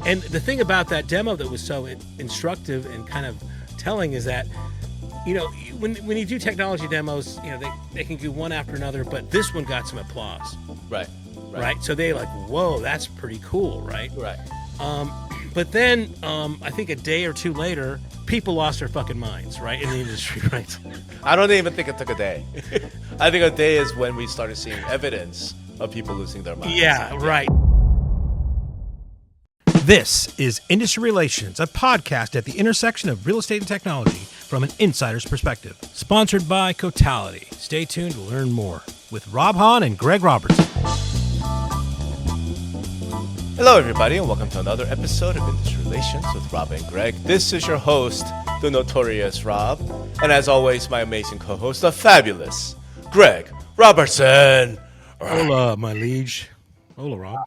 And the thing about that demo that was so instructive and kind of telling is that, you know, when you do technology demos, you know, they can do one after another, but this one got some applause. Right. So they like, whoa, that's pretty cool, right? Right. But then I think a day or two later, people lost their fucking minds, right, in the industry, right? I don't even think it took a day. I think a day is when we started seeing evidence of people losing their minds. Yeah, right. This is Industry Relations, a podcast at the intersection of real estate and technology from an insider's perspective. Sponsored by Cotality. Stay tuned to learn more with Rob Hahn and Greg Robertson. Hello, everybody, and welcome to another episode of Industry Relations with Rob and Greg. This is your host, the notorious Rob, and as always, my amazing co-host, the fabulous Greg Robertson. Hola, my liege. Hola, Rob.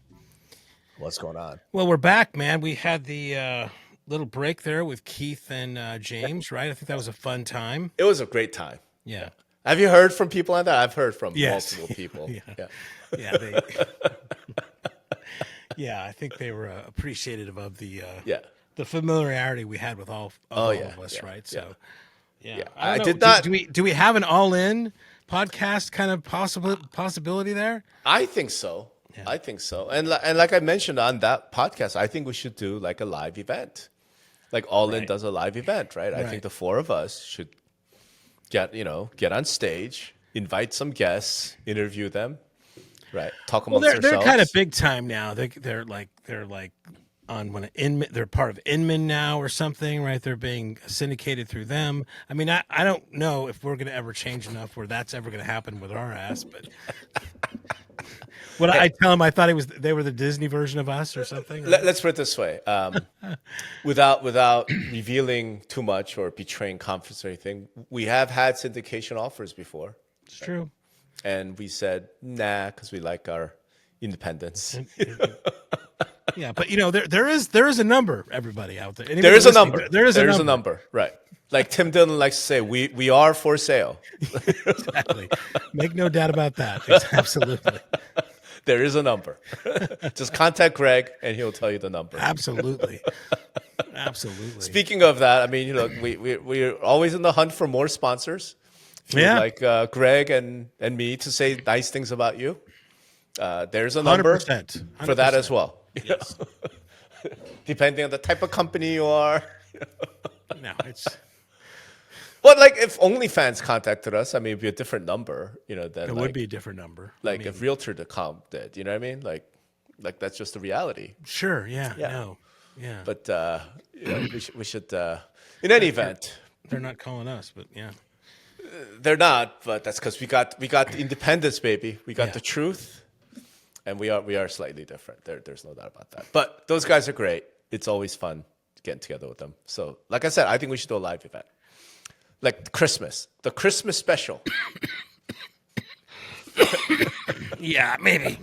What's going on? Well, we're back, man. We had the little break there with Keith and James, right? I think that was a fun time. It was a great time. Yeah. Have you heard from people like that? I've heard from Yes. multiple people. Yeah. Yeah, I think they were appreciative of the familiarity we had with all of us, right? So, yeah. I did not. Do we have an all-in podcast kind of possibility there? I think so. Yeah. I think so. And like I mentioned on that podcast, I think we should do like a live event. Like All In does a live event, right? I think the four of us should get on stage, invite some guests, interview them, right? Talk amongst ourselves. They're kind of big time now. They're like on they're part of Inman now or something, right? They're being syndicated through them. I mean, I don't know if we're going to ever change enough where that's ever going to happen with our ass, but I tell him I thought they were the Disney version of us or something. Right? Let's put it this way, without revealing too much or betraying confidence or anything, we have had syndication offers before. It's true. And we said, nah, because we like our independence. Yeah, but there is a number, everybody out there. There is a number. There is a number, right? Like Tim Dillon likes to say, we are for sale. Exactly. Make no doubt about that. Absolutely. There is a number. Just contact Greg, and he'll tell you the number. Absolutely. Speaking of that, I mean, we're always in the hunt for more sponsors. Like Greg and me to say nice things about you. There's a number 100%. For that as well. Yes. Depending on the type of company you are. No, it's. But like if OnlyFans contacted us, I mean, it'd be a different number, then it would be a different number. Like if Realtor.com did, you know what I mean? Like that's just the reality. Sure. Yeah. No. Yeah. But we should. In any event, they're not calling us, but yeah. They're not, but that's because we got the independence, baby. We got the truth, and we are slightly different. There's no doubt about that. But those guys are great. It's always fun getting together with them. So, like I said, I think we should do a live event, like the Christmas special. Yeah, maybe.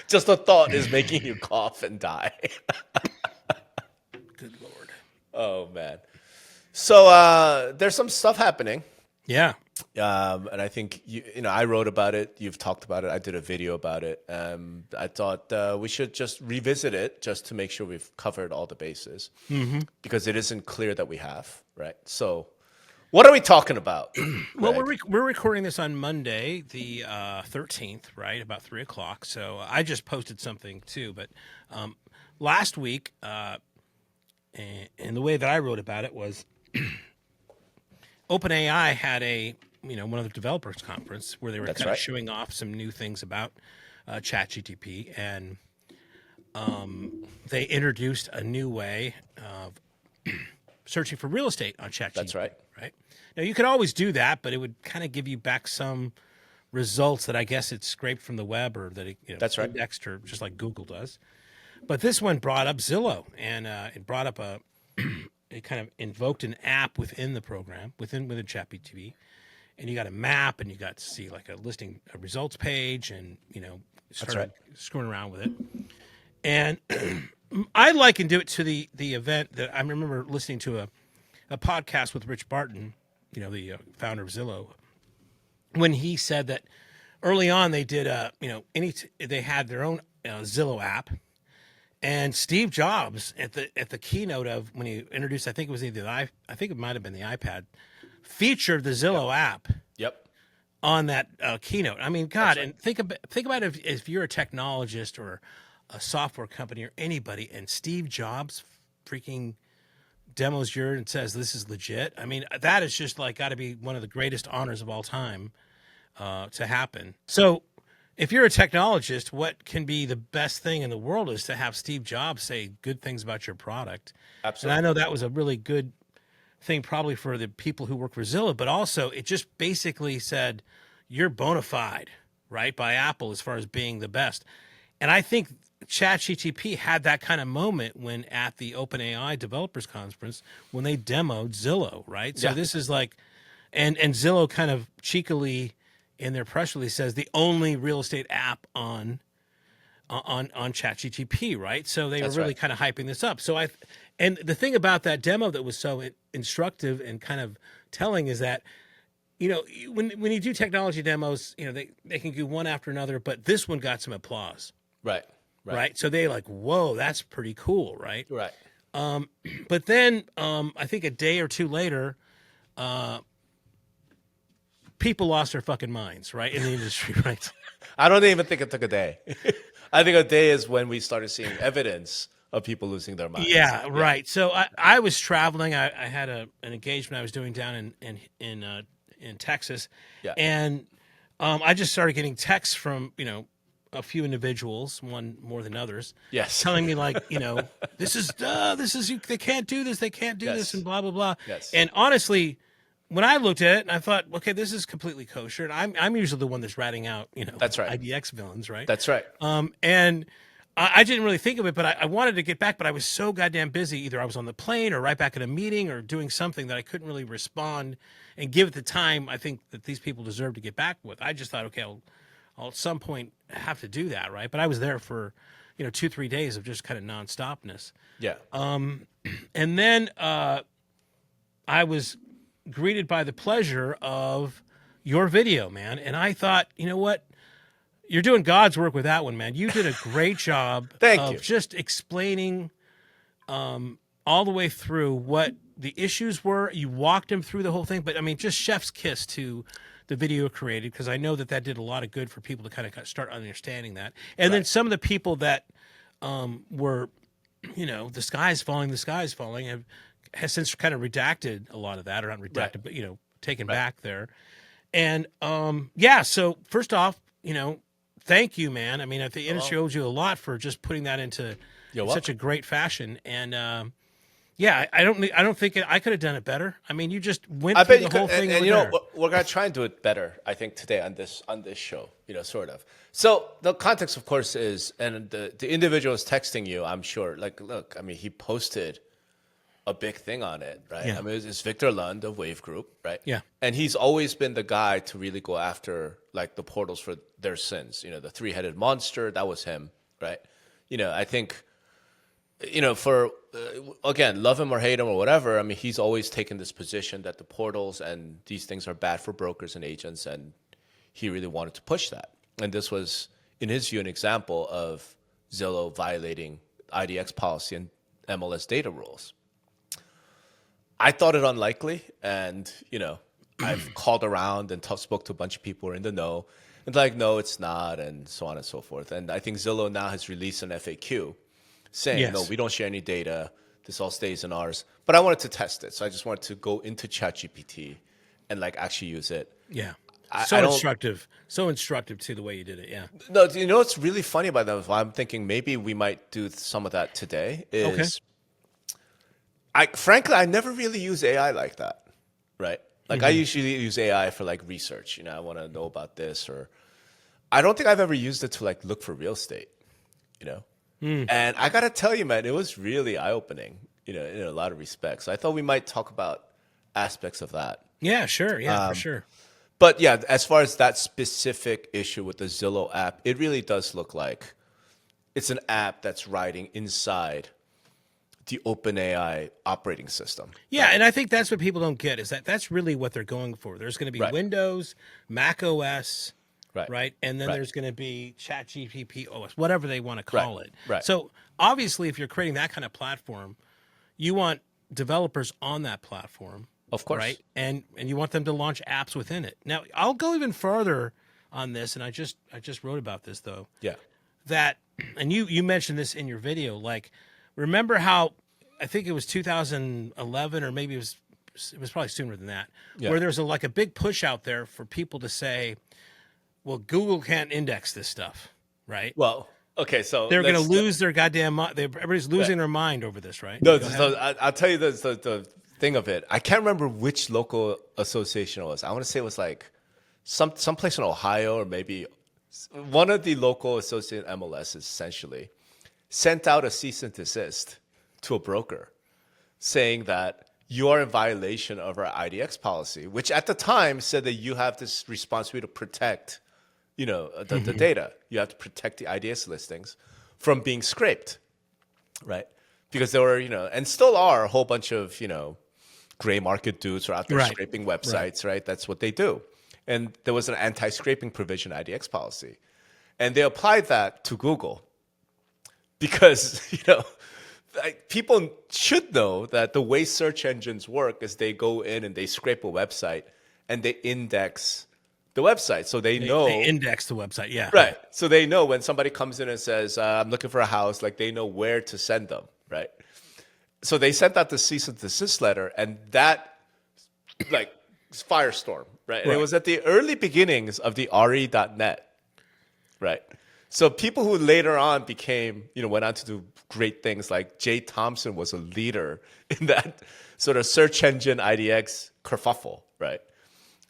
Just the thought is making you cough and die. Good Lord. Oh man. So there's some stuff happening. Yeah. And I think I wrote about it. You've talked about it. I did a video about it. I thought we should just revisit it just to make sure we've covered all the bases, because it isn't clear that we have, right? So, what are we talking about? Well, we're recording this on Monday, the 13th, right, about 3:00. So I just posted something too. But last week, and the way that I wrote about it was. OpenAI had one of the developers conference where they were kind of showing off some new things about ChatGPT, and they introduced a new way of searching for real estate on ChatGPT. That's right. Right now, you could always do that, but it would kind of give you back some results that I guess it scraped from the web or that it indexed or just like Google does. But this one brought up Zillow, and it brought up it kind of invoked an app within the program, within ChatGPT, and you got a map, and you got to see like a results page, and started screwing around with it. And I likened it to the event that I remember listening to a podcast with Rich Barton, the founder of Zillow, when he said that early on they did they had their own Zillow app, And Steve Jobs at the keynote of when he introduced, I think it was either I think it might have been the iPad, featured the Zillow app Yep. on that keynote. I mean, God, right. and think about if you're a technologist or a software company or anybody, and Steve Jobs freaking demos yours and says this is legit. I mean, that is just like got to be one of the greatest honors of all time to happen. So, if you're a technologist, what can be the best thing in the world is to have Steve Jobs say good things about your product. Absolutely. And I know that was a really good thing probably for the people who work for Zillow, but also it just basically said you're bona fide, right, by Apple as far as being the best. And I think ChatGPT had that kind of moment when at the OpenAI Developers Conference when they demoed Zillow, right? So this is like, and Zillow kind of cheekily in their press release says the only real estate app on ChatGPT, right? So they were really kind of hyping this up. So and the thing about that demo that was so instructive and kind of telling is that, you know, when you do technology demos, you know, they can do one after another, but this one got some applause. Right. So they like, whoa, that's pretty cool, right? Right. But then I think a day or two later, people lost their fucking minds, right, in the industry, right? I don't even think it took a day. I think a day is when we started seeing evidence of people losing their minds. Yeah, right. So I was traveling. I had an engagement I was doing down in Texas, and I just started getting texts from a few individuals, one more than others, telling me like this is they can't do this, they can't do this, and blah blah blah. And honestly, when I looked at it, and I thought, okay, this is completely kosher. And I'm usually the one that's ratting out, that's right, IDX villains, right? That's right. And I didn't really think of it, but I wanted to get back, but I was so goddamn busy. Either I was on the plane or right back at a meeting or doing something that I couldn't really respond and give it the time I think that these people deserve to get back with. I just thought, okay, I'll at some point have to do that, right? But I was there for 2-3 days of just kind of nonstopness. Yeah. And then I was greeted by the pleasure of your video, man. And I thought, you know what? You're doing God's work with that one, man. You did a great job of just explaining all the way through what the issues were. You walked him through the whole thing. But, I mean, just chef's kiss to the video created, because I know that did a lot of good for people to kind of start understanding that. And then some of the people that were, the sky's falling has since kind of redacted a lot of that, or not redacted, but taken back there. And so first off, thank you, man. I mean, the industry owes you a lot for just putting that into such a great fashion. And I don't think I could have done it better. I mean, you just went through the whole thing. And we're gonna try and do it better, I think, today on this show. Sort of. So the context, of course, is, and the individual is texting you, I'm sure. Like, look, I mean, he posted a big thing on it, right? Yeah. I mean, it's Victor Lund of Wave Group, right? Yeah. And he's always been the guy to really go after like the portals for their sins. The three-headed monster, that was him, right? I think, for again, love him or hate him or whatever. I mean, he's always taken this position that the portals and these things are bad for brokers and agents, and he really wanted to push that. And this was, in his view, an example of Zillow violating IDX policy and MLS data rules. I thought it unlikely, and I've called around and spoke to a bunch of people who are in the know, and like, no, it's not, and so on and so forth. And I think Zillow now has released an FAQ saying, no, we don't share any data. This all stays in ours. But I wanted to test it, so I just wanted to go into ChatGPT and like actually use it. Yeah, instructive too, the way you did it. Yeah. No, what's really funny about that? I'm thinking maybe we might do some of that today. Frankly, I never really use AI like that, right? Like I usually use AI for like research. I want to know about this, or I don't think I've ever used it to like look for real estate, And I gotta tell you, man, it was really eye-opening, in a lot of respects. I thought we might talk about aspects of that. Yeah, sure. Yeah, for sure. But yeah, as far as that specific issue with the Zillow app, it really does look like it's an app that's riding inside the OpenAI operating system. Yeah, and I think that's what people don't get, is that's really what they're going for. There's going to be Windows, Mac OS, right? And then there's going to be ChatGPT OS, whatever they want to call it. Right. So obviously, if you're creating that kind of platform, you want developers on that platform, Of course. right? And you want them to launch apps within it. Now, I'll go even further on this, and I just wrote about this though. Yeah. That, and you mentioned this in your video. Like, remember how I think it was 2011, or maybe it was probably sooner than that, where there's a big push out there for people to say, well, Google can't index this stuff, right? Well, okay, so they're going to lose their goddamn mind. Everybody's losing their mind over this, right? No, so I'll tell you the thing of it. I can't remember which local association it was. I want to say it was like someplace in Ohio, or maybe one of the local associate MLS essentially sent out a cease and desist to a broker saying that you are in violation of our IDX policy, which at the time said that you have this responsibility to protect, the data. You have to protect the IDX listings from being scraped, right? Because there were, and still are a whole bunch of, gray market dudes who are out there scraping websites, right? That's what they do. And there was an anti-scraping provision IDX policy. And they applied that to Google because, people should know that the way search engines work is they go in and they scrape a website and they index the website. So they know. They index the website, yeah. Right. So they know when somebody comes in and says, I'm looking for a house, like they know where to send them, right? So they sent out the cease and desist letter, and that, firestorm, right? And it was at the early beginnings of the RE.net, right? So people who later on became, went on to do great things, like Jay Thompson was a leader in that sort of search engine IDX kerfuffle, right?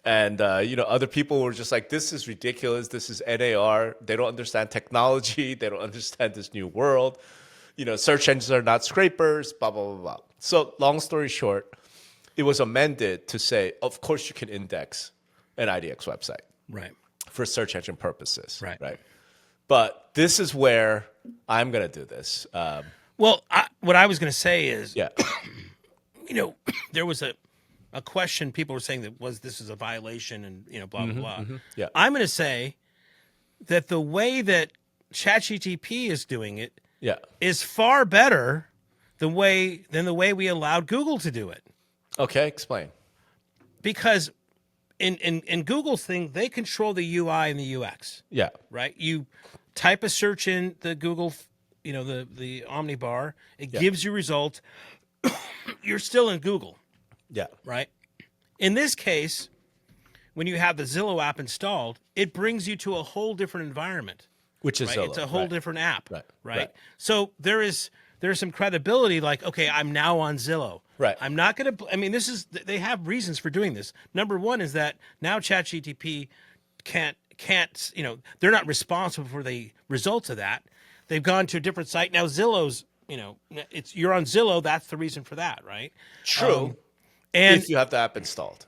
And, other people were just like, this is ridiculous. This is NAR. They don't understand technology. They don't understand this new world. Search engines are not scrapers, blah, blah, blah, blah. So long story short, it was amended to say, of course you can index an IDX website. Right. For search engine purposes. Right. But this is where I'm going to do this. What I was going to say is, Yeah. there was a question people were saying that this is a violation and, blah, blah, blah. Mm-hmm. Yeah. I'm going to say that the way that ChatGPT is doing it is far better than the way we allowed Google to do it. Okay, explain. Because in Google's thing, they control the UI and the UX. Yeah. Right? You type a search in the Google, the Omnibar, it gives you results. You're still in Google. Yeah. Right? In this case, when you have the Zillow app installed, it brings you to a whole different environment. Which is Zillow. It's a whole different app. Right. So there's some credibility, like, okay, I'm now on Zillow. Right. I'm not going to, they have reasons for doing this. Number one is that now ChatGPT can't, they're not responsible for the results of that. They've gone to a different site. Now Zillow's, you're on Zillow. That's the reason for that, right? True. And if you have the app installed.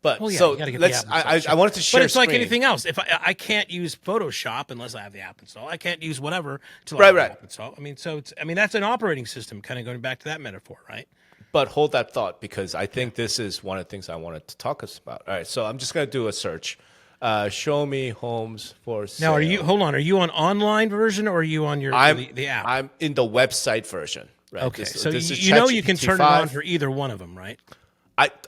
But you so gotta get let's, the app installed. I wanted to share But it's like screen. anything else. If I can't use Photoshop unless I have the app installed, I can't use whatever till I have the app installed. That's an operating system, kind of going back to that metaphor, right? But hold that thought, because I think this is one of the things I wanted to talk about. All right, so I'm just going to do a search. Show me homes for sale. Now, are you on online version or are you on the app? I'm in the website version. Right? Okay, this is you can turn it on ChatGPT for either one of them, right?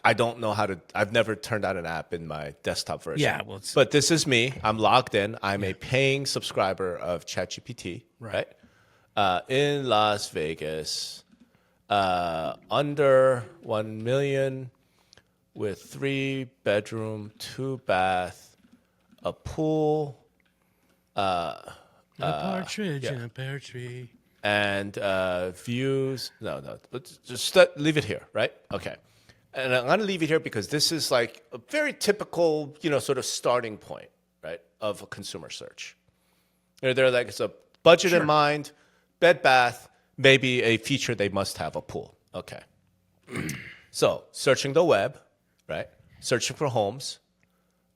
I don't know how to. I've never turned on an app in my desktop version. Yeah, but this is me. I'm logged in. I'm a paying subscriber of ChatGPT. Right. In Las Vegas, under 1 million, with 3-bedroom, 2-bath, a pool, a partridge in a pear tree, and views. No, but just leave it here. Right. Okay. And I'm going to leave it here because this is like a very typical, sort of starting point, right, of a consumer search. They're like, it's a budget in mind, bed, bath, maybe a feature they must have, a pool. Okay. So searching the web, right, searching for homes,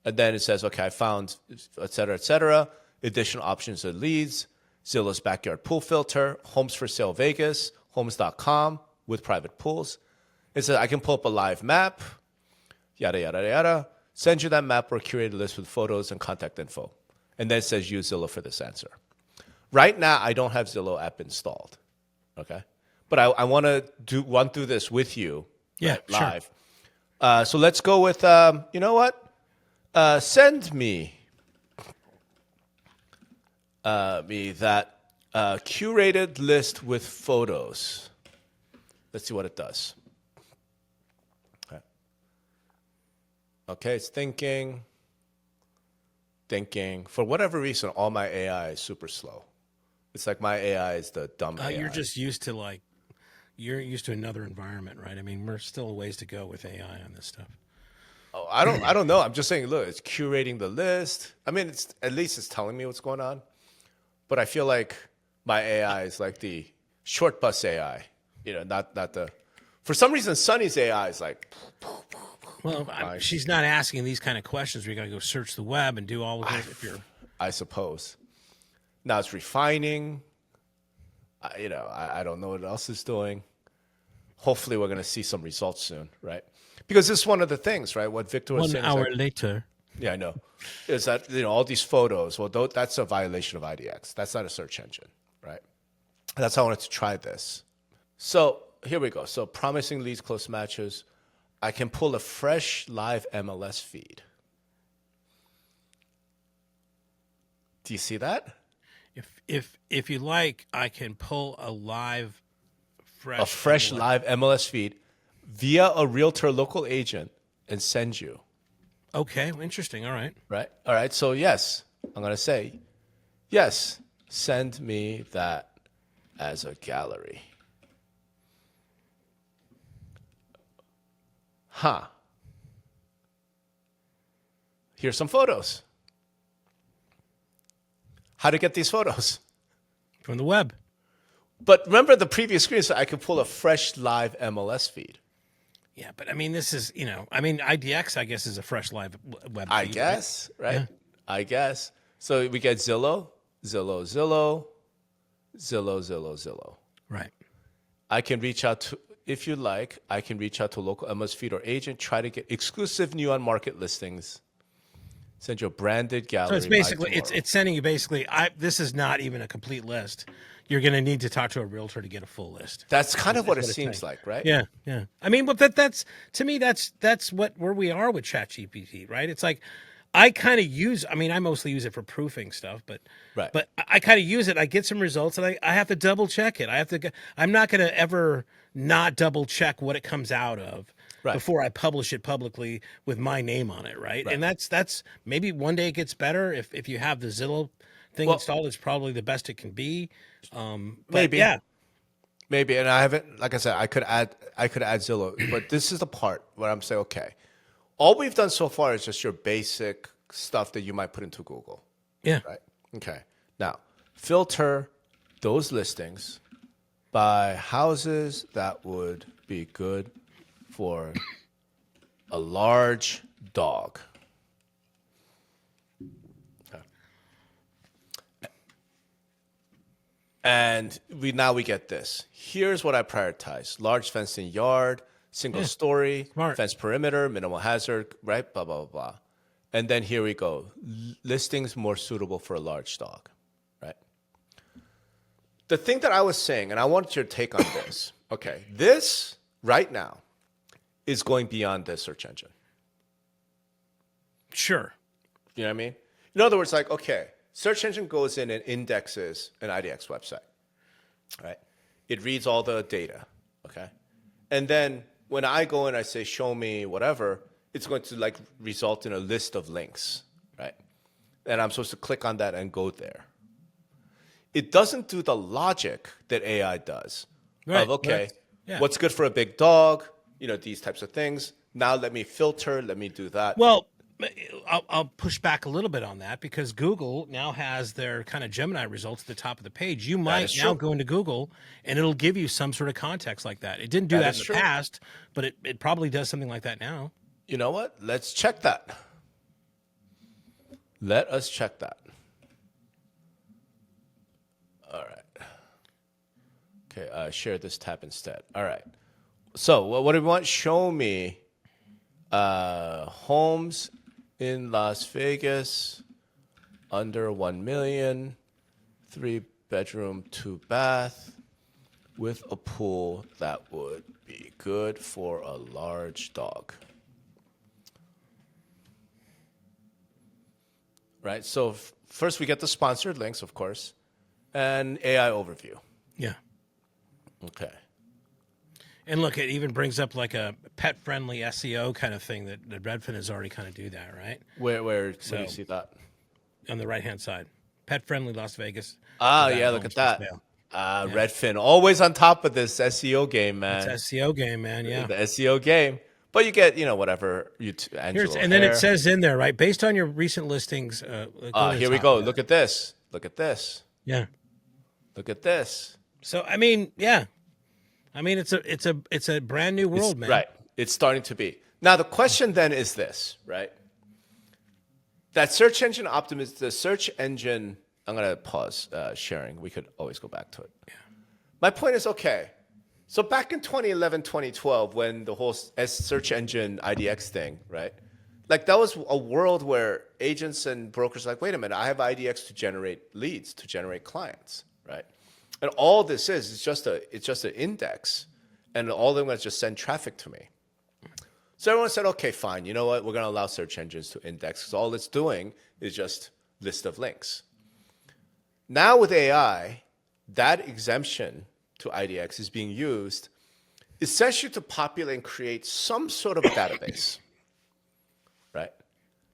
and then it says, okay, I found, et cetera, additional options and leads, Zillow's backyard pool filter, homes for sale Vegas, homes.com with private pools. It says I can pull up a live map, yada, yada, yada, send you that map or curated list with photos and contact info. And then it says use Zillow for this answer. Right now, I don't have Zillow app installed. Okay. But I want to run through this with you Yeah, sure. live. So let's go with, you know what? Send me that curated list with photos. Let's see what it does. Okay, it's thinking. For whatever reason, all my AI is super slow. It's like my AI is the dumb AI. You're just used to you're used to another environment, right? I mean, we're still a ways to go with AI on this stuff. Oh, I don't know. I'm just saying, look, it's curating the list. I mean, at least it's telling me what's going on. But I feel like my AI is like the short bus AI. Not the. For some reason, Sunny's AI is like. Well, she's not asking these kind of questions. We got to go search the web and do all of it. I suppose. Now it's refining. I don't know what else it's doing. Hopefully, we're going to see some results soon, right? Because this is one of the things, right? What Victor was saying. 1 hour later. Yeah, I know. Is that all these photos? Well, that's a violation of IDX. That's not a search engine, right? That's how I wanted to try this. So here we go. So promising leads, close matches. I can pull a fresh live MLS feed. Do you see that? If you like, I can pull a fresh live MLS feed via a realtor local agent and send you. Okay, interesting. All right. Right. All right. So yes, I'm going to say, yes, send me that as a gallery. Here's some photos. How to get these photos? From the web. But remember the previous screen, so I could pull a fresh live MLS feed. Yeah, but I mean, this is, IDX, I guess, is a fresh live web feed. I guess, right? Yeah. I guess. So we get Zillow. Right. I can reach out to, if you like, I can reach out to local MLS feed or agent, try to get exclusive new on market listings. Send you a branded gallery. So it's basically, it's sending you basically, this is not even a complete list. You're going to need to talk to a realtor to get a full list. That's kind of what it seems like, right? Yeah, yeah. I mean, but that's to me, that's where we are with ChatGPT, right? It's like I kind of use. I mean, I mostly use it for proofing stuff, but right. But I kind of use it. I get some results, and I have to double check it. I'm not going to ever not double check what it comes out of. Right. Before I publish it publicly with my name on it, right? And that's maybe one day it gets better if you have the Zillow thing installed. It's probably the best it can be. Maybe, yeah, maybe. And I haven't, like I said, I could add Zillow, but this is the part where I'm saying, okay, all we've done so far is just your basic stuff that you might put into Google. Yeah. Right. Okay. Now filter those listings by houses that would be good for a large dog. Okay. And we get this. Here's what I prioritize: large fenced-in yard, single story, fence perimeter, minimal hazard, right? Blah, blah, blah, blah. And then here we go. Listings more suitable for a large dog, right? The thing that I was saying, and I want your take on this. Okay, this right now is going beyond the search engine. Sure. You know what I mean? In other words, like, okay, search engine goes in and indexes an IDX website, right? It reads all the data, okay? And then when I go and I say, show me whatever, it's going to like result in a list of links, right? And I'm supposed to click on that and go there. It doesn't do the logic that AI does. Right. Of, okay, what's good for a big dog? These types of things. Now let me filter, let me do that. Well, I'll push back a little bit on that because Google now has their kind of Gemini results at the top of the page. You might now go into Google and it'll give you some sort of context like that. It didn't do that in the past, but it probably does something like that now. You know what? Let's check that. Let us check that. All right. Okay, share this tab instead. All right. So what do we want? Show me homes in Las Vegas under 1 million, 3 bedroom, 2 bath with a pool that would be good for a large dog. Right? So first we get the sponsored links, of course, and AI overview. Yeah. Okay. And look, it even brings up like a pet-friendly SEO kind of thing that Redfin is already kind of do that, right? Where do you see that? On the right-hand side. Pet-friendly Las Vegas. Ah, yeah, look at that. Yeah. Redfin, always on top of this SEO game, man. It's SEO game, man, yeah. The SEO game. But you get, whatever. And then it says in there, right, based on your recent listings. Here we go. Look at this. Look at this. Yeah. Look at this. So, I mean, yeah. I mean, it's a brand new world, man. Right. It's starting to be. Now, the question then is this, right? That search engine optimism, the search engine, I'm going to pause sharing. We could always go back to it. Yeah. My point is, okay, so back in 2011, 2012, when the whole search engine IDX thing, right? Like that was a world where agents and brokers are like, wait a minute, I have IDX to generate leads, to generate clients, right? And all this is just an index, and all they're going to just send traffic to me. So everyone said, okay, fine. You know what? We're going to allow search engines to index because all it's doing is just list of links. Now with AI, that exemption to IDX is being used essentially to populate and create some sort of a database, right?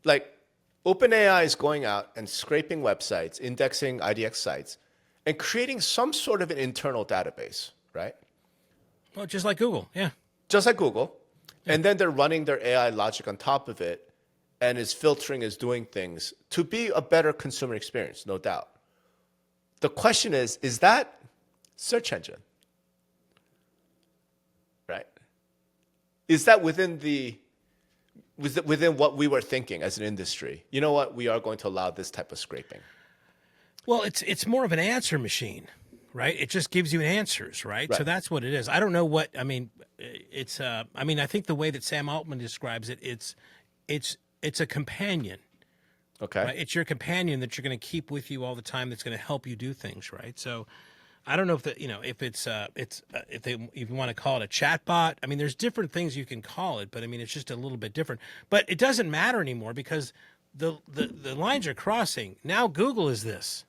Like OpenAI is going out and scraping websites, indexing IDX sites, and creating some sort of an internal database, right? Well, just like Google, yeah. Just like Google. Yeah. And then they're running their AI logic on top of it, and is filtering, is doing things to be a better consumer experience, no doubt. The question is that search engine? Right? Is that within what we were thinking as an industry? You know what? We are going to allow this type of scraping. Well, it's more of an answer machine, right? It just gives you answers, right? So that's what it is. I don't know what, I mean, I think the way that Sam Altman describes it, it's a companion. Okay. Right? It's your companion that you're going to keep with you all the time. That's going to help you do things, right? So I don't know if if you want to call it a chatbot. I mean, there's different things you can call it, but I mean, it's just a little bit different. But it doesn't matter anymore because the lines are crossing. Now Google is this.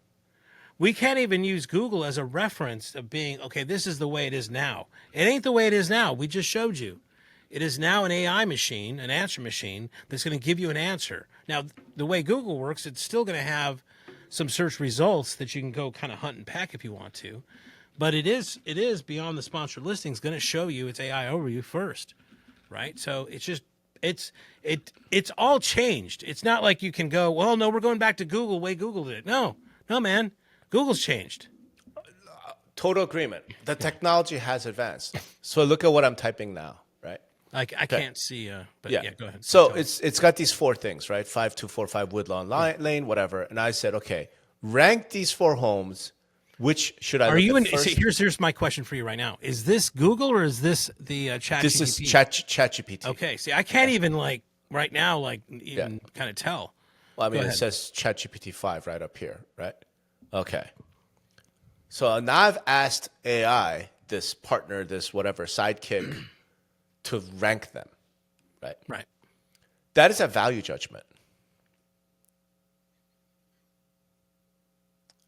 We can't even use Google as a reference of being, okay, this is the way it is now. It ain't the way it is now. We just showed you. It is now an AI machine, an answer machine, that's going to give you an answer. Now, the way Google works, it's still going to have some search results that you can go kind of hunt and peck if you want to. But it is beyond the sponsored listings going to show you its AI overview first, right? So it's all changed. It's not like you can go, well, no, we're going back to Google, the way Google did it. No, man. Google's changed. Total agreement. The technology has advanced. So look at what I'm typing now, right? I can't see, but yeah, go ahead. So it's got these 4 things, right? 5245 Woodlawn Lane, whatever. And I said, okay, rank these 4 homes. Which should I? Are you in? See, here's my question for you right now. Is this Google or is this the ChatGPT? This is ChatGPT. Okay. See, I can't even right now kind of tell. Well, I mean, it says ChatGPT 5 right up here, right? Okay. So now I've asked AI, this partner, this whatever sidekick, to rank them, right? Right. That is a value judgment.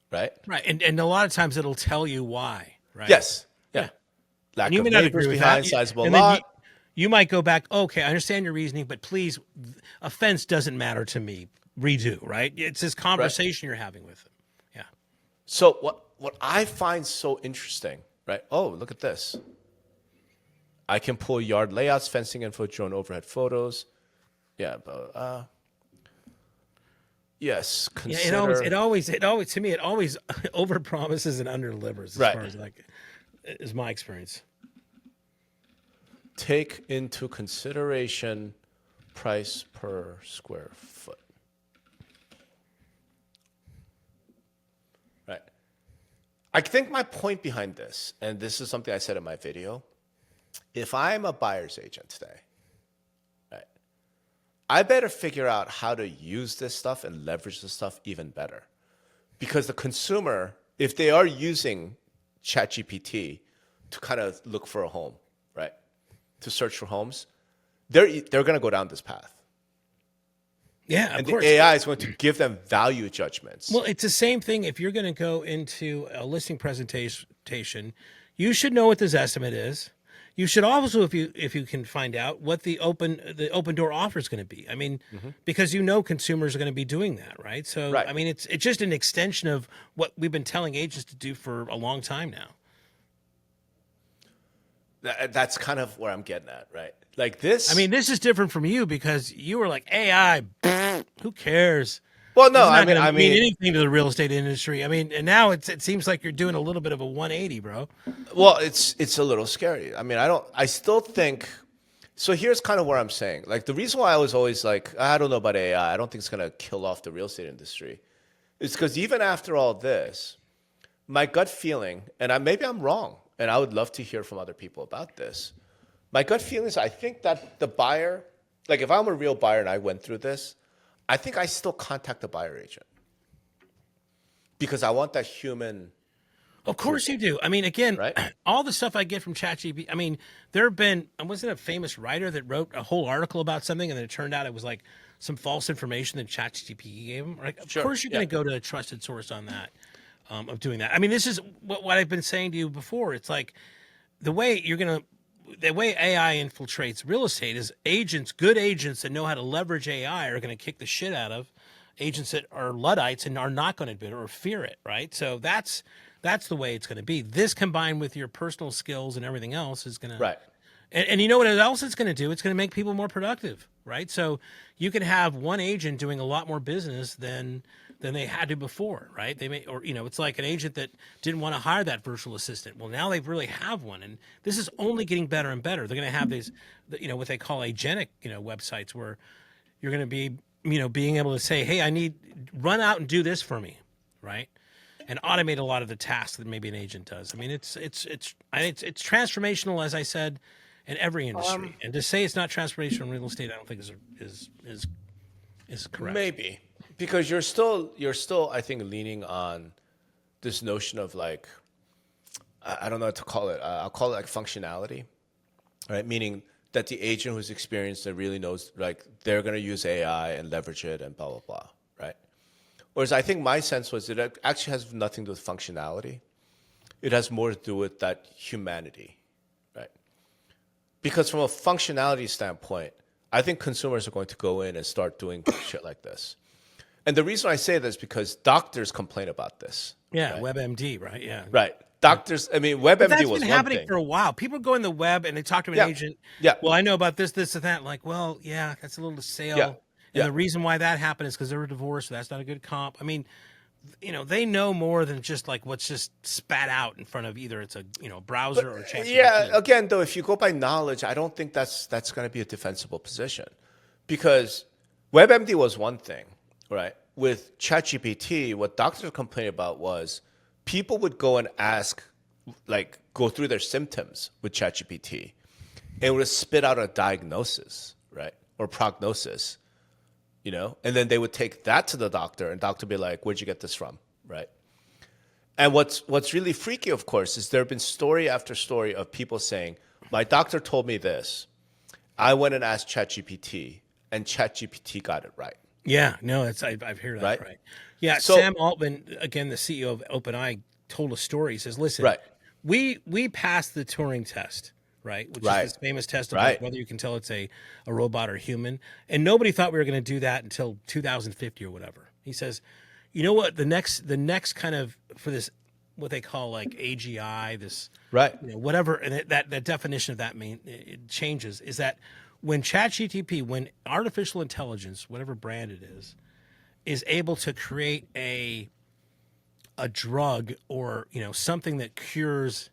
Right? Right. And a lot of times it'll tell you why, right? Yes. Yeah. Lack of neighbors behind, sizable lot. You might go back, okay, I understand your reasoning, but please, offense doesn't matter to me. Redo, right? It's this conversation you're having with them. Yeah. So what I find so interesting, right? Oh, look at this. I can pull yard layouts, fencing info, drone overhead photos. Yeah, but yes, consider. Yeah, it always to me it always overpromises and underdelivers as far as is my experience. Take into consideration price per square foot. Right. I think my point behind this, and this is something I said in my video, if I'm a buyer's agent today, right, I better figure out how to use this stuff and leverage this stuff even better. Because the consumer if they are using ChatGPT to kind of look for a home, right? To search for homes, they're going to go down this path. Yeah, and of course. The AI is going to give them value judgments. Well, it's the same thing. If you're going to go into a listing presentation, you should know what this estimate is. You should also, if you can find out what the open door offer is going to be. I mean, because consumers are going to be doing that, right? So, I mean, it's just an extension of what we've been telling agents to do for a long time now. That's kind of where I'm getting at, right? Like this. I mean, this is different from you because you were like, AI, who cares? Well, no, I mean anything to the real estate industry. I mean, and now it seems like you're doing a little bit of a 180, bro. Well, it's a little scary. I mean, I still think. So here's kind of what I'm saying. Like the reason why I was always like, I don't know about AI. I don't think it's gonna kill off the real estate industry. It's because even after all this, my gut feeling, and maybe I'm wrong, and I would love to hear from other people about this. My gut feeling is I think that the buyer, like if I'm a real buyer and I went through this, I think I still contact the buyer agent because I want that human. Of course you do. I mean, again, right? All the stuff I get from ChatGPT. I mean, there have been, wasn't a famous writer that wrote a whole article about something and then it turned out it was like some false information that ChatGPT gave him. Right? Of course you're going to go to a trusted source on that, of doing that. I mean, this is what I've been saying to you before. It's like the way AI infiltrates real estate is good agents that know how to leverage AI are going to kick the shit out of agents that are Luddites and are not going to do it or fear it, right? So that's the way it's going to be. This combined with your personal skills and everything else is going to... Right. And you know what else it's going to do? It's going to make people more productive, right? So you can have one agent doing a lot more business than they had to before, right? It's like an agent that didn't want to hire that virtual assistant. Well, now they really have one, and this is only getting better and better. They're going to have these, what they call agentic, websites where you're going to be, being able to say, hey, run out and do this for me, right? And automate a lot of the tasks that maybe an agent does. I mean, it's transformational, as I said, in every industry. And to say it's not transformational in real estate, I don't think is correct. Maybe. Because you're still, I think, leaning on this notion of like, I don't know what to call it. I'll call it like functionality, right? Meaning that the agent who's experienced and really knows, like, they're going to use AI and leverage it and blah, blah, blah, right? Whereas I think my sense was that it actually has nothing to do with functionality. It has more to do with that humanity, right? Because from a functionality standpoint, I think consumers are going to go in and start doing shit like this. And the reason I say this is because doctors complain about this. Yeah, right? WebMD, right? Yeah. Right. Doctors, I mean, WebMD was one thing. That's been happening for a while. People go in the web and they talk to an agent. Yeah. Well, I know about this, and that. Like, well, yeah, that's a little sale. Yeah. And the reason why that happened is because they were divorced. So that's not a good comp. I mean, they know more than just like what's just spat out in front of either it's a browser or ChatGPT. Yeah. Again, though, if you go by knowledge, I don't think that's going to be a defensible position, because WebMD was one thing, right? With ChatGPT, what doctors complained about was people would go and go through their symptoms with ChatGPT, and it would spit out a diagnosis, right, or prognosis. And then they would take that to the doctor, and doctor would be like, where'd you get this from, right? And what's really freaky, of course, is there have been story after story of people saying, my doctor told me this. I went and asked ChatGPT, and ChatGPT got it right. Yeah, no, I've heard that, right? Yeah, so, Sam Altman, again, the CEO of OpenAI, told a story. He says, listen, we passed the Turing test, right? Which is this famous test of whether you can tell it's a robot or human. And nobody thought we were going to do that until 2050 or whatever. He says, you know what, the next kind of, for this, what they call like AGI, this, whatever, and that definition of that it changes, is that when ChatGPT, when artificial intelligence, whatever brand it is able to create a drug or something that cures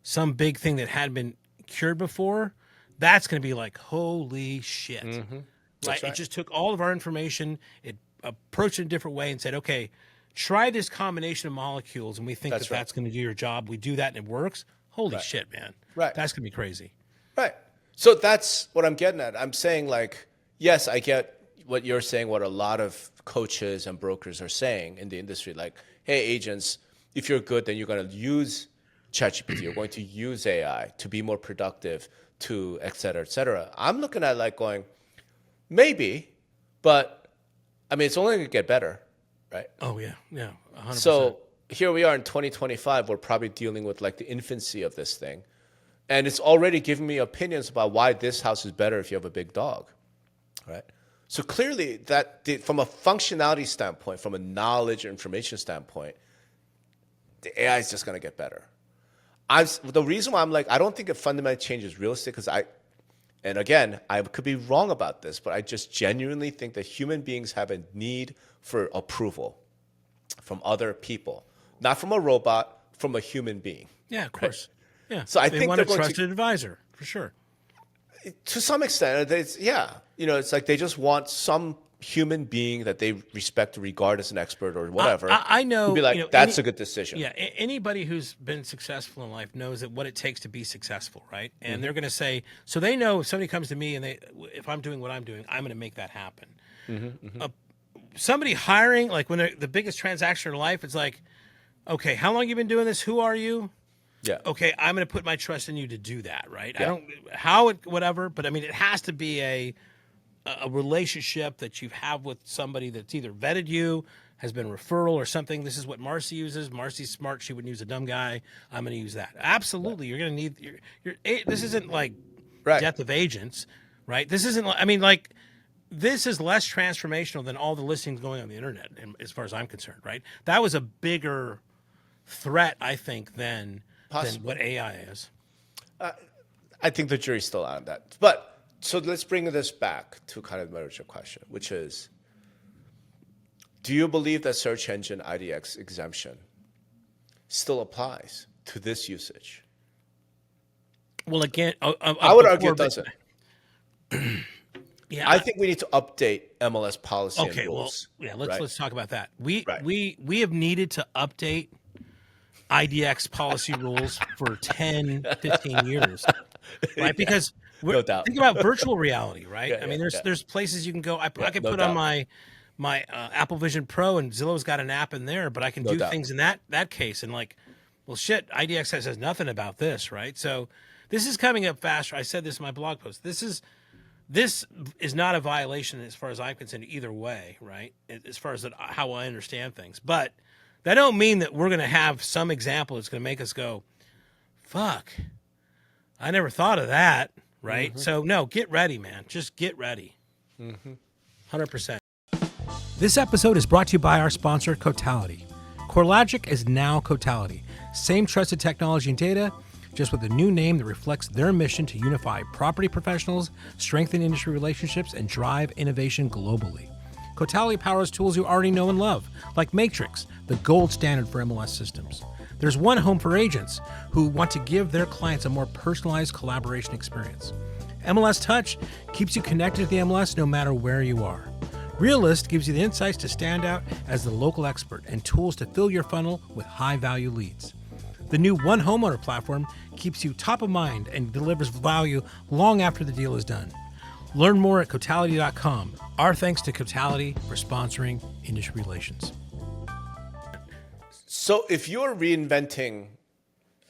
some big thing that hadn't been cured before, that's going to be like, holy shit. Mm-hmm. Right? It just took all of our information, it approached it in a different way and said, okay, try this combination of molecules, and we think that's going to do your job. We do that and it works. Holy shit, man. Right. That's going to be crazy. Right. So that's what I'm getting at. I'm saying, like, yes, I get what you're saying, what a lot of coaches and brokers are saying in the industry. Like, hey, agents, if you're good, then you're going to use ChatGPT. You're going to use AI to be more productive, to et cetera, et cetera. I'm looking at like going, maybe, but I mean, it's only going to get better, right? Oh yeah, 100%. So here we are in 2025. We're probably dealing with like the infancy of this thing. And it's already giving me opinions about why this house is better if you have a big dog, right? So clearly from a functionality standpoint, from a knowledge or information standpoint, the AI is just going to get better. The reason why I'm like, I don't think a fundamental change is realistic because and again, I could be wrong about this, but I just genuinely think that human beings have a need for approval from other people, not from a robot, from a human being. Yeah, of course. Right? Yeah. So I they think want a trusted advisor for sure. To some extent, it's like they just want some human being that they respect, regard as an expert or whatever. I know. To be like, that's a good decision. Yeah. Anybody who's been successful in life knows that what it takes to be successful, right? And they're going to say, so they know if somebody comes to me and if I'm doing what I'm doing, I'm going to make that happen. Somebody hiring, like when the biggest transaction in life, it's like, okay, how long you been doing this? Who are you? Yeah. Okay, I'm going to put my trust in you to do that, right? Yeah. Whatever, but I mean, it has to be a relationship that you have with somebody that's either vetted you, has been referral or something. This is what Marcy uses. Marcy's smart. She wouldn't use a dumb guy. I'm going to use that. Absolutely. Right. You're going to need this isn't like Death of Agents, right? This isn't, I mean, like, this is less transformational than all the listings going on the internet, as far as I'm concerned, right? That was a bigger threat, I think, than what AI is. I think the jury's still out on that. But so let's bring this back to kind of the original question, which is, do you believe that search engine IDX exemption still applies to this usage? Well, again, I would argue it doesn't. Yeah, I think we need to update MLS policy and rules. Well, yeah, let's talk about that. We have needed to update IDX policy rules for 10, 15 years, right? Because no doubt. Think about virtual reality, right? Yeah, I mean, there's places you can go. I can put on my Apple Vision Pro, and Zillow's got an app in there, but I can do things in that case. And like, well, shit, IDX says nothing about this, right? So this is coming up faster. I said this in my blog post. This is not a violation as far as I'm concerned either way, right? As far as how I understand things. But that don't mean that we're going to have some example that's going to make us go, fuck, I never thought of that, right? Mm-hmm. So, no, get ready, man. Just get ready. 100%. This episode is brought to you by our sponsor, Cotality. CoreLogic is now Cotality. Same trusted technology and data, just with a new name that reflects their mission to unify property professionals, strengthen industry relationships, and drive innovation globally. Cotality powers tools you already know and love, like Matrix, the gold standard for MLS systems. There's One Home for agents who want to give their clients a more personalized collaboration experience. MLS Touch keeps you connected to the MLS no matter where you are. Realist gives you the insights to stand out as the local expert and tools to fill your funnel with high-value leads. The new One Homeowner platform keeps you top of mind and delivers value long after the deal is done. Learn more at Cotality.com. Our thanks to Cotality for sponsoring Industry Relations. So if you're reinventing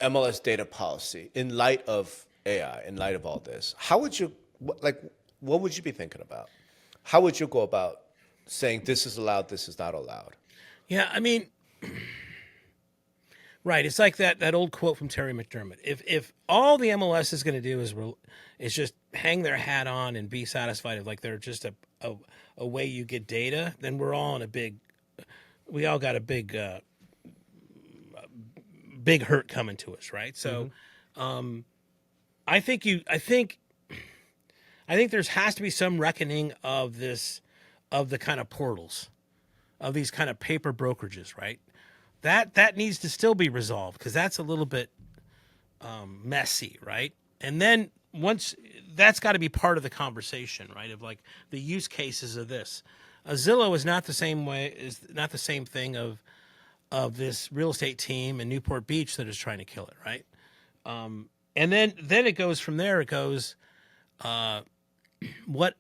MLS data policy in light of AI, in light of all this, how would you, what would you be thinking about? How would you go about saying this is allowed, this is not allowed? Yeah, I mean, right. It's like that old quote from Terry McDermott. If all the MLS is going to do is just hang their hat on and be satisfied of like they're just a way you get data, then we're all we all got a big hurt coming to us, right? So, I think there has to be some reckoning of the kind of portals, of these kind of paper brokerages, right? That needs to still be resolved because that's a little bit messy, right? And then once that's got to be part of the conversation, right? Of like the use cases of this. Zillow is not the same thing of this real estate team in Newport Beach that is trying to kill it, right? And then it goes from there. It goes, what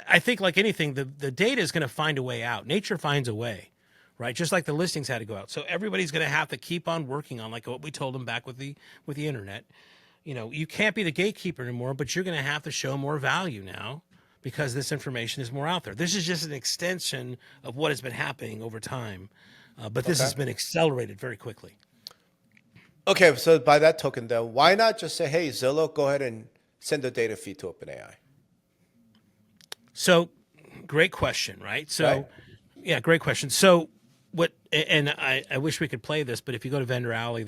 I think, like anything, the data is going to find a way out. Nature finds a way, right? Just like the listings had to go out. So everybody's going to have to keep on working on like what we told them back with the internet. You know, you can't be the gatekeeper anymore, but you're going to have to show more value now because this information is more out there. This is just an extension of what has been happening over time, but this has been accelerated very quickly. Okay, so by that token, then, why not just say, hey, Zillow, go ahead and send the data feed to OpenAI? So, great question, right? So, right. Yeah, great question. So, what, and I wish we could play this, but if you go to Vendor Alley,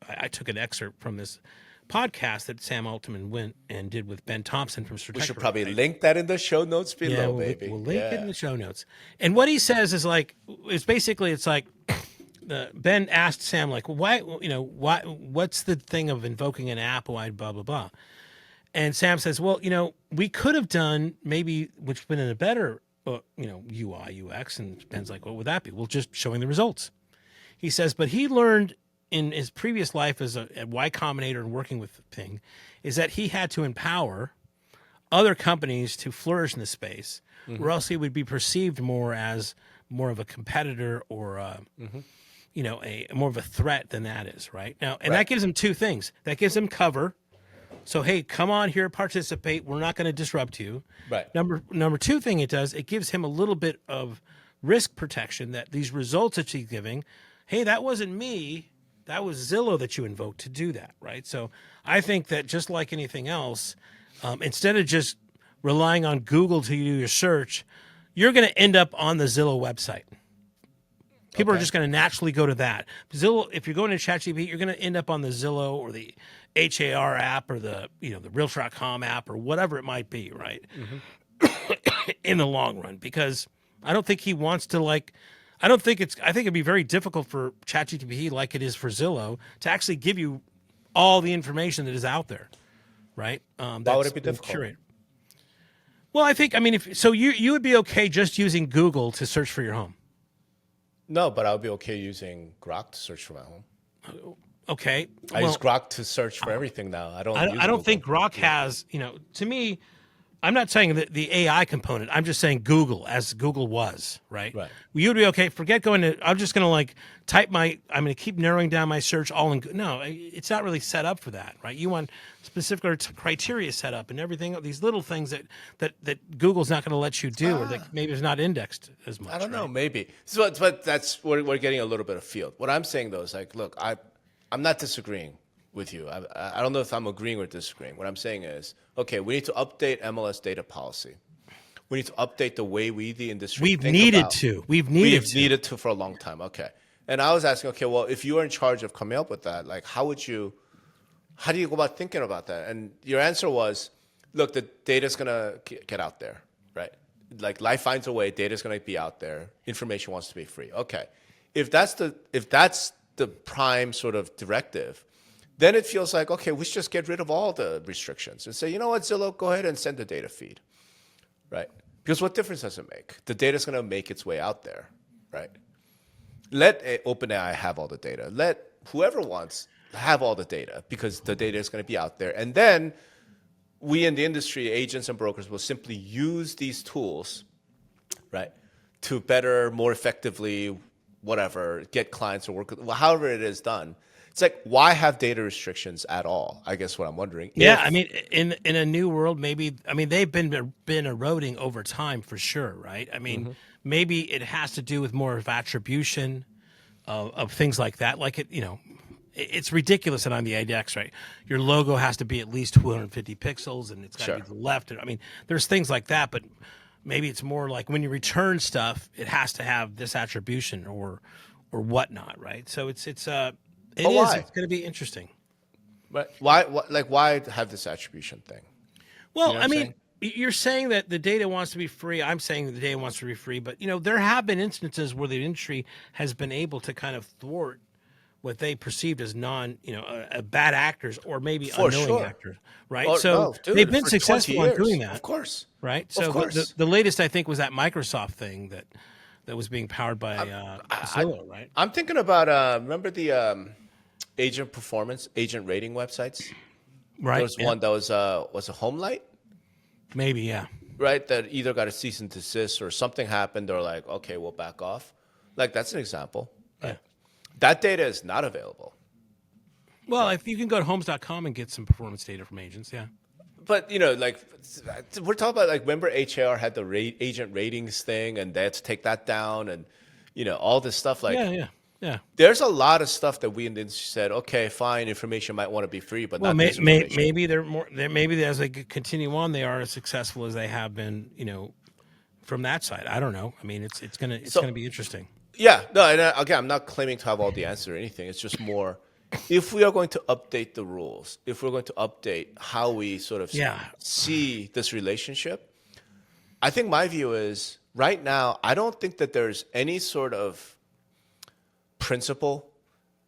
I took an excerpt from this podcast that Sam Altman went and did with Ben Thompson from Strategic. We should probably link that in the show notes below, baby. We'll link it in the show notes. And what he says is like, it's like, Ben asked Sam, like, what's the thing of invoking an app? Why, blah, blah, blah. And Sam says, well, we could have done maybe, which would have been a better, UI, UX. And Ben's like, what would that be? Well, just showing the results. He says, but he learned in his previous life as a Y Combinator and working with Ping is that he had to empower other companies to flourish in the space, or else he would be perceived more as more of a competitor or a more of a threat than that is, right? Now, and that gives him two things. That gives him cover. So, hey, come on here, participate. We're not going to disrupt you. Right. Number two thing it does, it gives him a little bit of risk protection that these results that she's giving, hey, that wasn't me. That was Zillow that you invoked to do that, right? So I think that just like anything else, instead of just relying on Google to do your search, you're going to end up on the Zillow website. People are just going to naturally go to that. Zillow, if you're going to ChatGPT, you're going to end up on the Zillow or the HAR app or the Realtor.com app or whatever it might be, right? In the long run, because I don't think he wants to I think it'd be very difficult for ChatGPT, like it is for Zillow, to actually give you all the information that is out there, right? Why would it be difficult? Curated. Well, you would be okay just using Google to search for your home. No, but I would be okay using Grok to search for my home. Okay, I use Grok to search for everything now. I don't think Grok has. To me, I'm not saying that the AI component. I'm just saying Google, as Google was, right? Right. You would be okay. Forget going to. I'm just going to type I'm going to keep narrowing down my search all in. No, it's not really set up for that, right? You want specific criteria set up and everything. These little things that Google's not going to let you do, or that maybe is not indexed as much. I don't know, maybe. So, but that's we're getting a little bit of field. What I'm saying though is look, I'm not disagreeing with you. I don't know if I'm agreeing or disagreeing. What I'm saying is, okay, we need to update MLS data policy. We need to update the way we, the industry, We've needed to for a long time. Okay. And I was asking, okay, well, if you were in charge of coming up with that, how do you go about thinking about that? And your answer was, look, the data's going to get out there, right? Life finds a way, data's going to be out there. Information wants to be free. Okay. If that's the prime sort of directive, then it feels like, okay, we should just get rid of all the restrictions and say, you know what, Zillow, go ahead and send the data feed, right? Because what difference does it make? The data's going to make its way out there, right? Let OpenAI have all the data. Let whoever wants have all the data, because the data is going to be out there. And then we in the industry, agents and brokers, will simply use these tools, right, to better, more effectively, whatever, get clients or work, however it is done. It's why have data restrictions at all? I guess what I'm wondering. Yeah, in a new world, maybe, they've been eroding over time for sure, right? Maybe it has to do with more of attribution of things like that. It's ridiculous that on the IDX, right? Your logo has to be at least 250 pixels and it's got to be to the left. There's things like that, but maybe it's more like when you return stuff, it has to have this attribution or whatnot, right? So it's going to be interesting. But why have this attribution thing? Well, you're saying that the data wants to be free. I'm saying that the data wants to be free, but there have been instances where the industry has been able to kind of thwart what they perceived as bad actors or maybe unknowing actors, right? They've been successful in doing that, of course, right? So the latest I think was that Microsoft thing that was being powered by Zillow, right? I'm thinking about remember the agent performance, agent rating websites. Right. There was one that was a HomeLight. Maybe, yeah. Right, that either got a cease and desist or something happened. Or okay, we'll back off. Like that's an example. Yeah. Right? That data is not available. Well, if you can go to homes.com and get some performance data from agents, yeah. But like we're talking about, like, remember HAR had the agent ratings thing, and they had to take that down, and all this stuff. Like, yeah. There's a lot of stuff that we in the industry said, okay, fine, information might want to be free, but not this information. Maybe they're more. Maybe as they continue on, they are as successful as they have been. From that side, I don't know. I mean, it's gonna be interesting. Yeah, no, and again, I'm not claiming to have all the answers or anything. It's just more, if we are going to update the rules, if we're going to update how we sort of see this relationship, I think my view is right now, I don't think that there's any sort of principle,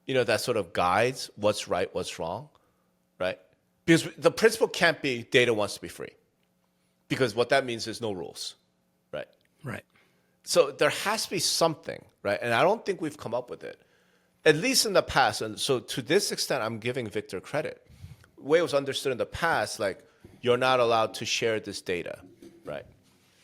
that sort of guides what's right, what's wrong, right? Because the principle can't be data wants to be free, because what that means is no rules, right? Right. So there has to be something, right? And I don't think we've come up with it, at least in the past. And so to this extent, I'm giving Victor credit. The way it was understood in the past, like, you're not allowed to share this data, right?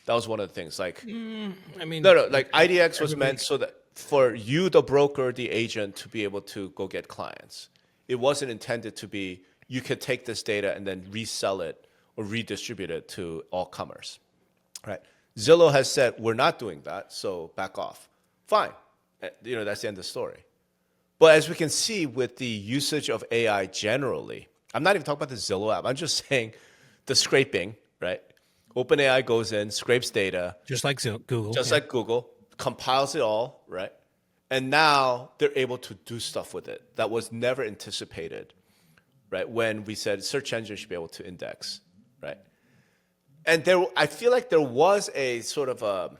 That was one of the things. Like, like IDX was meant so that for you, the broker, the agent, to be able to go get clients. It wasn't intended to be, you could take this data and then resell it or redistribute it to all comers, right? Zillow has said, we're not doing that, so back off. Fine. That's the end of the story. But as we can see with the usage of AI generally, I'm not even talking about the Zillow app. I'm just saying the scraping, right? OpenAI goes in, scrapes data. Just like Google. Like Google, compiles it all, right? And now they're able to do stuff with it that was never anticipated, right? When we said search engines should be able to index, right? And I feel like there was a sort of a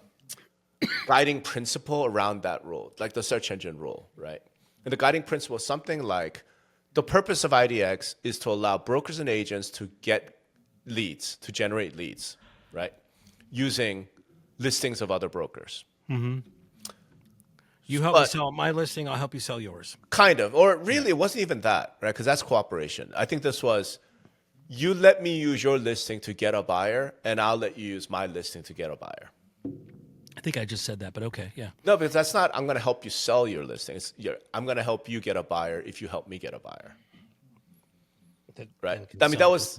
guiding principle around that rule, like the search engine rule, right? And the guiding principle is something like, the purpose of IDX is to allow brokers and agents to get leads, to generate leads, right? Using listings of other brokers. Mm-hmm. You help me sell my listing, I'll help you sell yours. Kind of. Or really, it wasn't even that, right? Because that's cooperation. I think this was, you let me use your listing to get a buyer, and I'll let you use my listing to get a buyer. I think I just said that, but okay, yeah. No, because that's not, I'm going to help you sell your listings. I'm going to help you get a buyer if you help me get a buyer. Right? I mean, that was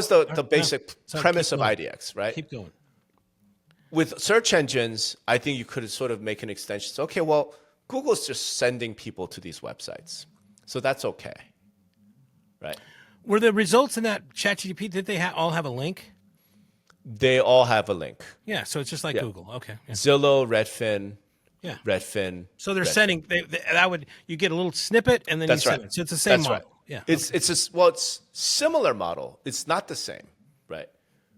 the basic premise of IDX, right? Keep going. With search engines, I think you could sort of make an extension. So, okay, well, Google's just sending people to these websites. So that's okay, right? Were the results in that ChatGPT, did they all have a link? They all have a link. Yeah, so it's just like Google. Okay. Yeah. Zillow, Redfin. Yeah. Redfin. So they're sending you get a little snippet and then you send it. So it's the same model. Right. Yeah. It's similar model. It's not the same, right?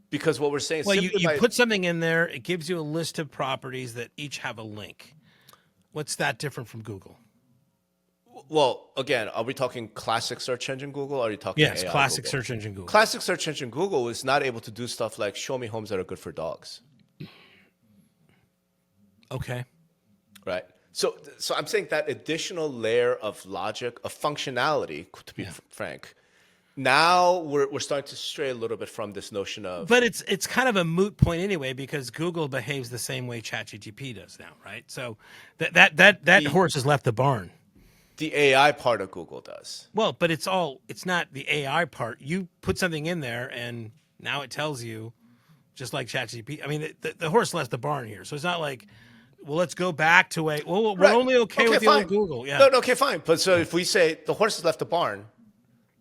Because what we're saying is, you put something in there, it gives you a list of properties that each have a link. What's that different from Google? Well, again, are we talking classic search engine Google? Or are you talking AI classic Google? Search engine Google. Classic search engine Google is not able to do stuff like show me homes that are good for dogs. Okay. Right. So I'm saying that additional layer of logic, of functionality, to be frank, now we're starting to stray a little bit from this notion of. But it's kind of a moot point anyway, because Google behaves the same way ChatGPT does now, right? So that horse has left the barn. The AI part of Google does. Well, but it's not the AI part. You put something in there and now it tells you, just like ChatGPT. I mean, the horse left the barn here. So it's not like, well, let's go back to we're only okay with the old Google. Yeah. No, okay, fine. But so if we say the horse has left the barn,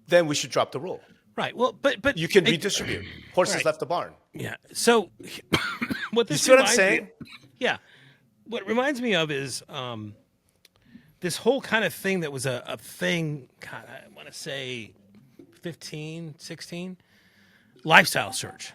then we should drop the rule. Right. Well, but you can redistribute. Horse has left the barn. Yeah. So what this you see what I'm saying? Yeah. What it reminds me of is this whole kind of thing that was a thing, God, I want to say 15, 16, lifestyle search,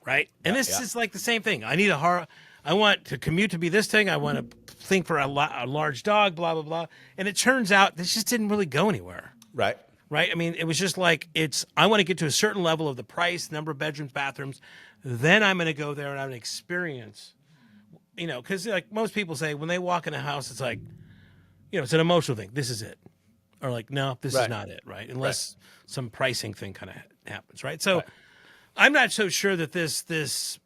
right? And this is like the same thing. I want to commute to be this thing. I want to think for a large dog, blah, blah, blah. And it turns out this just didn't really go anywhere. Right. Right? I mean, it was just like, I want to get to a certain level of the price, number of bedrooms, bathrooms. Then I'm going to go there and have an experience, because like most people say when they walk in a house, it's like, it's an emotional thing. This is it. Or like, no, this is not it, right? Unless some pricing thing kind of happens, right? So I'm not so sure that this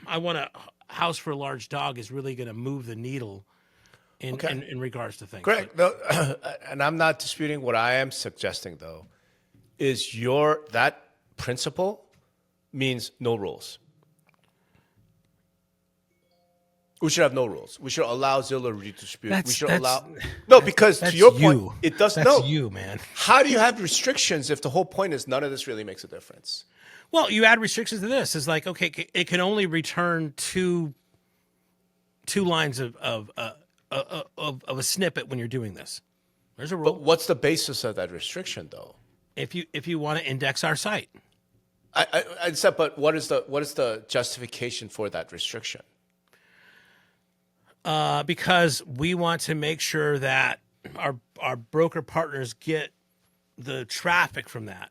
I want a house for a large dog is really going to move the needle in regards to things. Correct. No, and I'm not disputing. What I am suggesting, though, is that principle means no rules. We should have no rules. We should allow Zillow to redistribute. We should allow because to your point, it doesn't. That's you, man. How do you have restrictions if the whole point is none of this really makes a difference? Well, you add restrictions to this. It's like, okay, it can only return two lines of a snippet when you're doing this. There's a rule. But what's the basis of that restriction, though? If you want to index our site, I said, but what is the justification for that restriction? because we want to make sure that our broker partners get the traffic from that.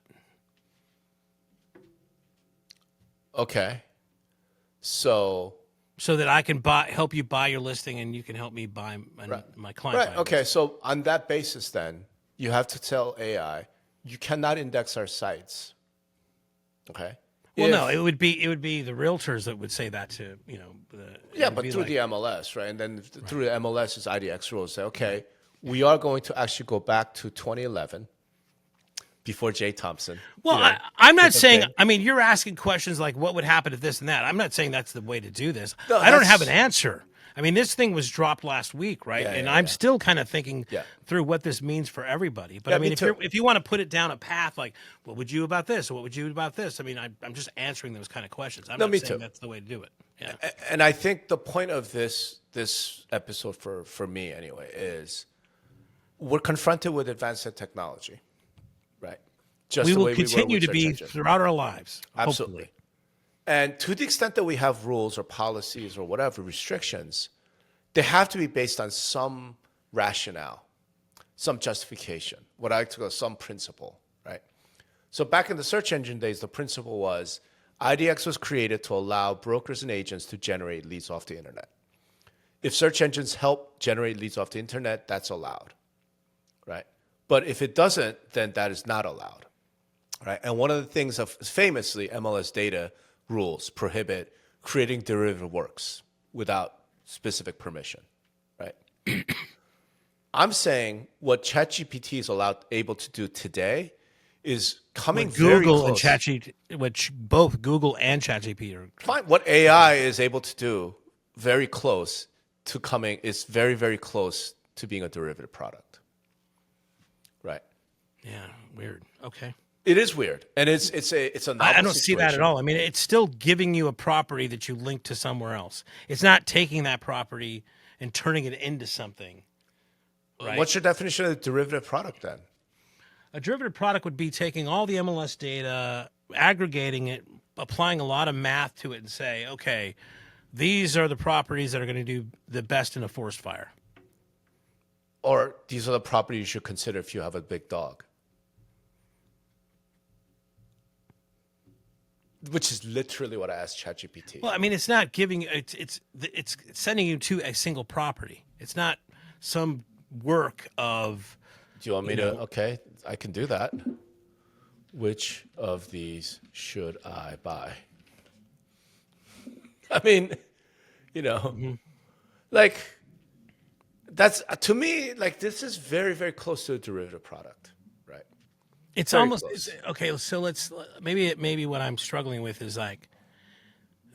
Okay. So that I can help you buy your listing, and you can help me buy my client. Right. Okay. So on that basis, then you have to tell AI you cannot index our sites. Okay. Well, no, it would be the realtors that would say that to but through the MLS, right? And then through the MLS's IDX rules, say, okay, we are going to actually go back to 2011. Before Jay Thompson. Well, I'm not saying, I mean, you're asking questions like what would happen if this and that. I'm not saying that's the way to do this. No, I don't have an answer. I mean, this thing was dropped last week, right? I'm still kind of thinking through what this means for everybody. But I mean, if you want to put it down a path, like, what would you about this? Or what would you about this? I mean, I'm just answering those kind of questions. I'm not saying that's the way to do it. Yeah. And I think the point of this episode for me anyway is we're confronted with advanced technology. Right. Just we will continue to be throughout our lives. Absolutely. Hopefully. And to the extent that we have rules or policies or whatever restrictions, they have to be based on some rationale, some justification, what I like to call some principle, right? So back in the search engine days, the principle was IDX was created to allow brokers and agents to generate leads off the internet. If search engines help generate leads off the internet, that's allowed, right? But if it doesn't, then that is not allowed, right? And one of the things of famously MLS data rules prohibit creating derivative works without specific permission, right? I'm saying what ChatGPT is able to do today is coming very close. And ChatGPT, which both Google and ChatGPT are fine. What AI is able to do very close to coming is very, very close to being a derivative product. Right. Yeah. Weird. Okay. It is weird, and it's a novel I don't see that at all. I mean, it's still giving you a property that you link to somewhere else. It's not taking that property and turning it into something. Right? What's your definition of a derivative product then? A derivative product would be taking all the MLS data, aggregating it, applying a lot of math to it, and say, okay, these are the properties that are going to do the best in a forest fire. Or these are the properties you should consider if you have a big dog. Which is literally what I asked ChatGPT. Well, I mean, it's not giving it's sending you to a single property. It's not some work of. Do you want me to? Okay, I can do that. Which of these should I buy? I mean, like. That's to me like this is very, very close to a derivative product, right? It's very almost okay. So let's maybe what I'm struggling with is like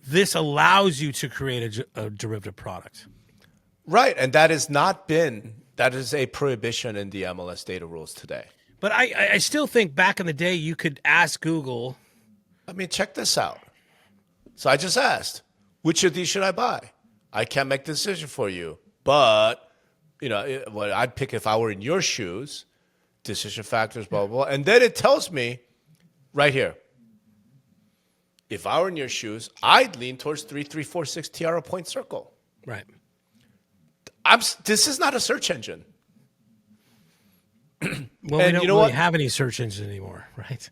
this allows you to create a derivative product, right? And that is a prohibition in the MLS data rules today. But I still think back in the day you could ask Google. I mean, check this out. So I just asked, which of these should I buy? I can't make the decision for you, but. What I'd pick if I were in your shoes, decision factors, blah, blah, blah. And then it tells me right here, if I were in your shoes, I'd lean towards 3346 Tiara Point Circle. Right. This is not a search engine. Well, we don't really have any search engines anymore, right?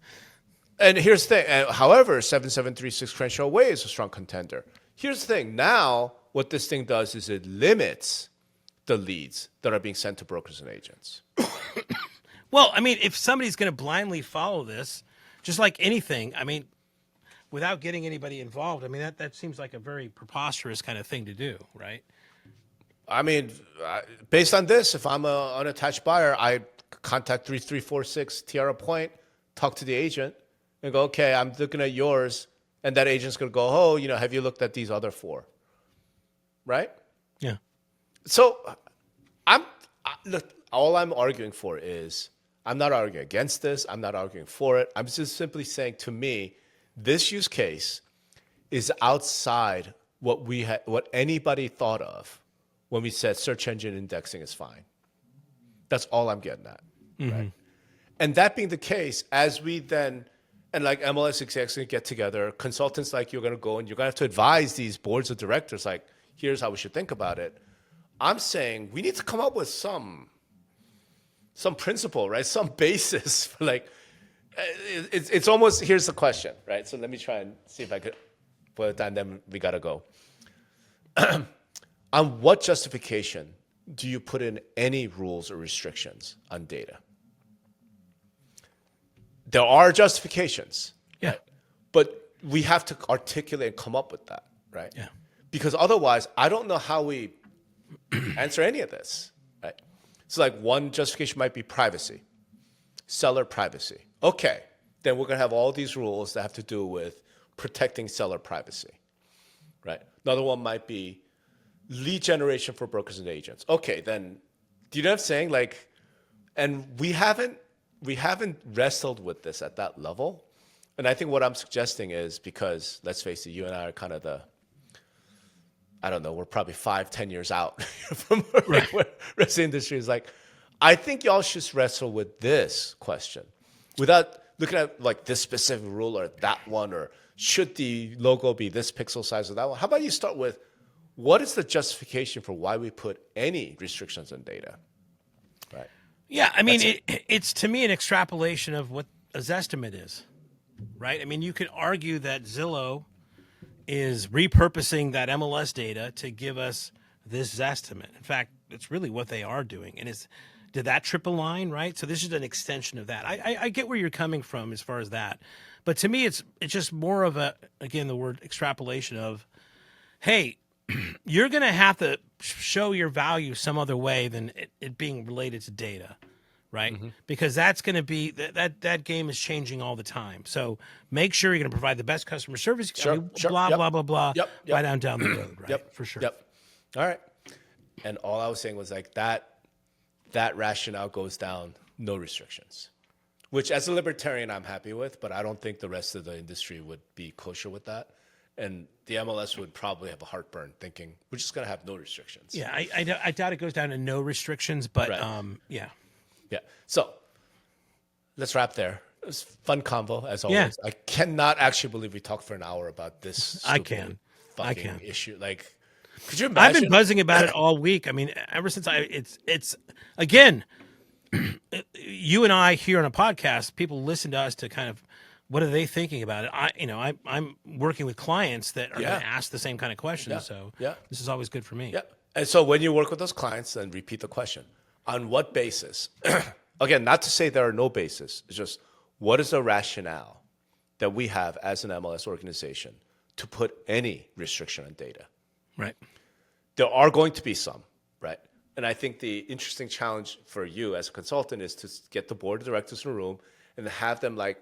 And here's the thing. However, 7736 Crenshaw Way is a strong contender. Here's the thing. Now, what this thing does is it limits the leads that are being sent to brokers and agents. Well, I mean, if somebody's going to blindly follow this, just like anything, I mean, without getting anybody involved, I mean, that seems like a very preposterous kind of thing to do, right? I mean, based on this, if I'm an unattached buyer, I contact 3346 Tiara Point, talk to the agent, and go, okay, I'm looking at yours, and that agent's gonna go, oh, have you looked at these other 4, right? Yeah. So, look, all I'm arguing for is, I'm not arguing against this. I'm not arguing for it. I'm just simply saying, to me, this use case is outside what anybody thought of when we said search engine indexing is fine. That's all I'm getting at, right? And that being the case, as we then, and like MLS execs going to get together, consultants like you're going to go and you're going to have to advise these boards of directors, like, here's how we should think about it. I'm saying we need to come up with some principle, right? Some basis for like, it's almost, here's the question, right? So let me try and see if I could put it down, then we got to go. On what justification do you put in any rules or restrictions on data? There are justifications, Yeah. right? But we have to articulate and come up with that, right? Yeah. Because otherwise, I don't know how we answer any of this, right? So like one justification might be privacy, seller privacy. Okay, then we're gonna have all these rules that have to do with protecting seller privacy, right? Another one might be lead generation for brokers and agents. Okay, then, do you know what I'm saying? Like, and we haven't wrestled with this at that level. And I think what I'm suggesting is, because let's face it, you and I are kind of I don't know, we're probably 5-10 years out from where the rest of the industry is. Like, I think y'all should wrestle with this question without looking at like this specific rule or that one, or should the logo be this pixel size or that one. How about you start with, what is the justification for why we put any restrictions on data, right? Yeah, I mean, it's to me an extrapolation of what a Zestimate is, right? I mean, you could argue that Zillow is repurposing that MLS data to give us this Zestimate. In fact, it's really what they are doing. And did that trip a line, right? So this is an extension of that. I get where you're coming from as far as that. But to me, it's just more of again, the word extrapolation of, hey, you're going to have to show your value some other way than it being related to data, right? Because that's going to be, that game is changing all the time. So make sure you're going to provide the best customer service, blah, blah, down the road, right? For sure. All right. And all I was saying was like that rationale goes down, no restrictions, which as a libertarian, I'm happy with, but I don't think the rest of the industry would be kosher with that. And the MLS would probably have a heartburn thinking, we're just going to have no restrictions. Yeah, I doubt it goes down to no restrictions, but yeah. Yeah. So let's wrap there. It was fun convo, as always. Yeah. I cannot actually believe we talked for an hour about this I can. issue. Like, could you imagine? I've been buzzing about it all week. I mean, ever since it's again, you and I here on a podcast, people listen to us to kind of, what are they thinking about it? I'm working with clients that are going to ask the same kind of questions. So this is always good for me. Yeah. And so when you work with those clients, then repeat the question. On what basis? Again, not to say there are no basis. It's just, what is the rationale that we have as an MLS organization to put any restriction on data? Right. There are going to be some, right? And I think the interesting challenge for you as a consultant is to get the board of directors in a room and have them like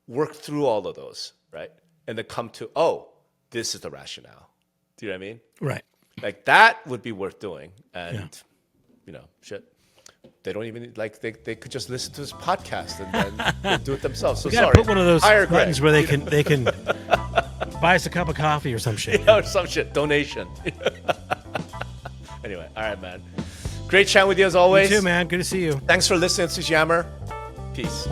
work through all of those, right? And then come to, oh, this is the rationale. Do you know what I mean? Right. Like that would be worth doing. And, shit. They don't even, like, they could just listen to this podcast and then they'll do it themselves. So sorry. Put one of those buttons where they can buy us a cup of coffee or some shit. Or some shit. Donation. Anyway, all right, man. Great chatting with you as always. You too, man. Good to see you. Thanks for listening to Yammer. Peace.